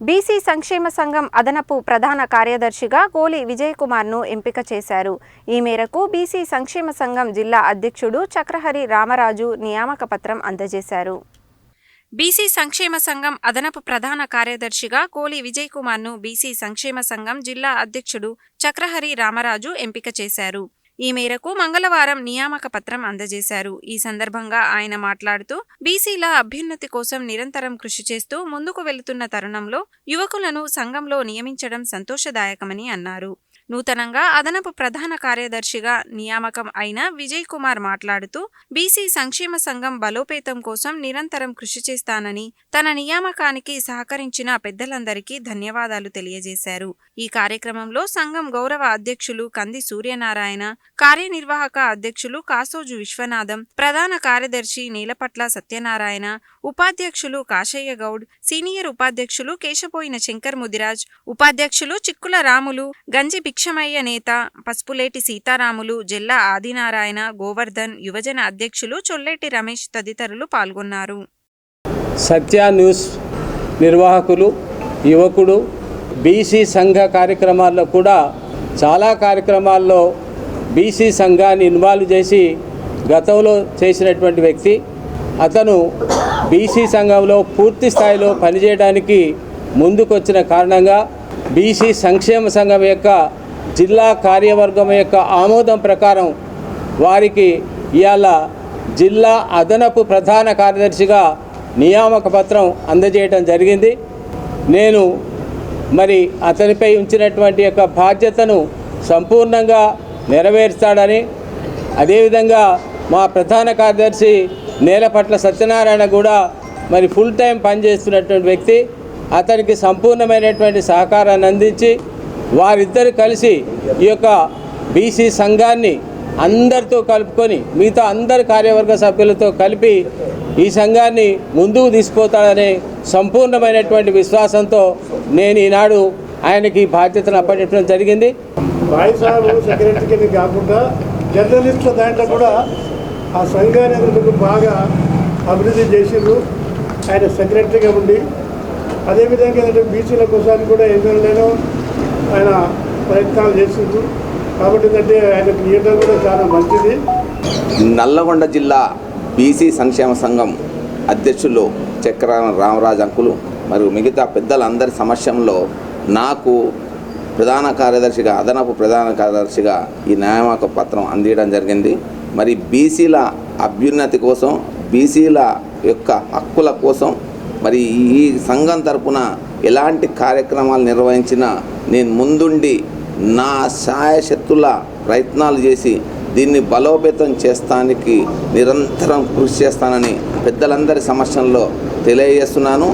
BC సంక్షేమ సంఘం అదనపు ప్రధాన కార్యదర్శిగా కోలి విజయ్ కుమార్ను ఎంపిక చేశారు. ఈ మేరకు బీసీ సంక్షేమ సంఘం జిల్లా అధ్యక్షుడు చక్రహరి రామరాజు నియామక పత్రం అందజేశారు. బీసీ సంక్షేమ సంఘం అదనపు ప్రధాన కార్యదర్శిగా కోలి విజయ్ కుమార్ను బీసీ సంక్షేమ సంఘం జిల్లా అధ్యక్షుడు చక్రహరి రామరాజు ఎంపిక చేశారు. ఈ మేరకు మంగళవారం నియామక పత్రం అందజేశారు. ఈ సందర్భంగా ఆయన మాట్లాడుతూ బీసీల అభ్యున్నతి కోసం నిరంతరం కృషి చేస్తూ ముందుకు వెళుతున్న తరుణంలో యువకులను సంఘంలో నియమించడం సంతోషదాయకమని అన్నారు. నూతనంగా అదనపు ప్రధాన కార్యదర్శిగా నియామకం అయిన విజయ్ కుమార్ మాట్లాడుతూ బీసీ సంక్షేమ సంఘం బలోపేతం కోసం నిరంతరం కృషి చేస్తానని, తన నియామకానికి సహకరించిన పెద్దలందరికీ ధన్యవాదాలు తెలియజేశారు. ఈ కార్యక్రమంలో సంఘం గౌరవ అధ్యక్షులు కంది సూర్యనారాయణ, కార్యనిర్వాహక అధ్యక్షులు కాసోజు విశ్వనాథం, ప్రధాన కార్యదర్శి నీలపట్ల సత్యనారాయణ, ఉపాధ్యక్షులు కాశయ్య గౌడ్, సీనియర్ ఉపాధ్యక్షులు కేశపోయిన శంకర్ ముదిరాజ్, ఉపాధ్యక్షులు చిక్కుల రాములు, గంజి భిక్షమయ్య నేత, పసుపులేటి సీతారాములు, జెల్లా ఆదినారాయణ, గోవర్ధన్, యువజన అధ్యక్షులు చొల్లేటి రమేష్ తదితరులు పాల్గొన్నారు. సత్య న్యూస్ నిర్వాహకులు, యువకుడు, బీసీ సంఘ కార్యక్రమాల్లో కూడా చాలా కార్యక్రమాల్లో బీసీ సంఘాన్ని ఇన్వాల్వ్ చేసి గతంలో చేసినటువంటి వ్యక్తి. అతను బీసీ సంఘంలో పూర్తి స్థాయిలో పనిచేయడానికి ముందుకొచ్చిన కారణంగా బీసీ సంక్షేమ సంఘం యొక్క జిల్లా కార్యవర్గం యొక్క ఆమోదం ప్రకారం వారికి ఇవాళ జిల్లా అదనపు ప్రధాన కార్యదర్శిగా నియామక పత్రం అందజేయడం జరిగింది. నేను మరి అతనిపై ఉంచినటువంటి యొక్క బాధ్యతను సంపూర్ణంగా నెరవేర్స్తాడని, అదేవిధంగా మా ప్రధాన కార్యదర్శి నేలపట్ల సత్యనారాయణ కూడా మరి ఫుల్ టైం పనిచేస్తున్నటువంటి వ్యక్తి. అతనికి సంపూర్ణమైనటువంటి సహకారాన్ని అందించి వారిద్దరు కలిసి ఈ యొక్క బీసీ సంఘాన్ని అందరితో కలుపుకొని మిగతా అందరి కార్యవర్గ సభ్యులతో కలిపి ఈ సంఘాన్ని ముందుకు తీసుకుపోతాడనే సంపూర్ణమైనటువంటి విశ్వాసంతో నేను ఈనాడు ఆయనకి బాధ్యతను అప్పగించడం జరిగింది. బాయ్ సాబు సెక్రటరీకి కాకుండా జర్నలిస్టుల దాంట్లో కూడా ఆ సంఘాన్ని బాగా అభివృద్ధి చేసిండ్రు. ఆయన సెక్రటరీగా ఉండి అదేవిధంగా ఏంటంటే బీసీల కోసం కూడా ఎన్నో ఆయన ప్రయత్నాలు చేసిండ్రు. కాబట్టి ఏంటంటే ఆయన క్రియేటర్ కూడా చాలా మంచిది. నల్లగొండ జిల్లా బీసీ సంక్షేమ సంఘం అధ్యక్షులు చక్ర రామరాజు అంకులు మరియు మిగతా పెద్దలందరి సమక్షంలో నాకు ప్రధాన కార్యదర్శిగా, అదనపు ప్రధాన కార్యదర్శిగా ఈ నియామక పత్రం అందించడం జరిగింది. మరి బీసీల అభ్యున్నతి కోసం, బీసీల యొక్క హక్కుల కోసం మరి ఈ సంఘం తరపున ఎలాంటి కార్యక్రమాలు నిర్వహించినా నేను ముందుండి నా శాయశక్తుల ప్రయత్నాలు చేసి దీన్ని బలోపేతం చేస్తానికి నిరంతరం కృషి చేస్తానని పెద్దలందరి సమక్షంలో తెలియజేస్తున్నాను.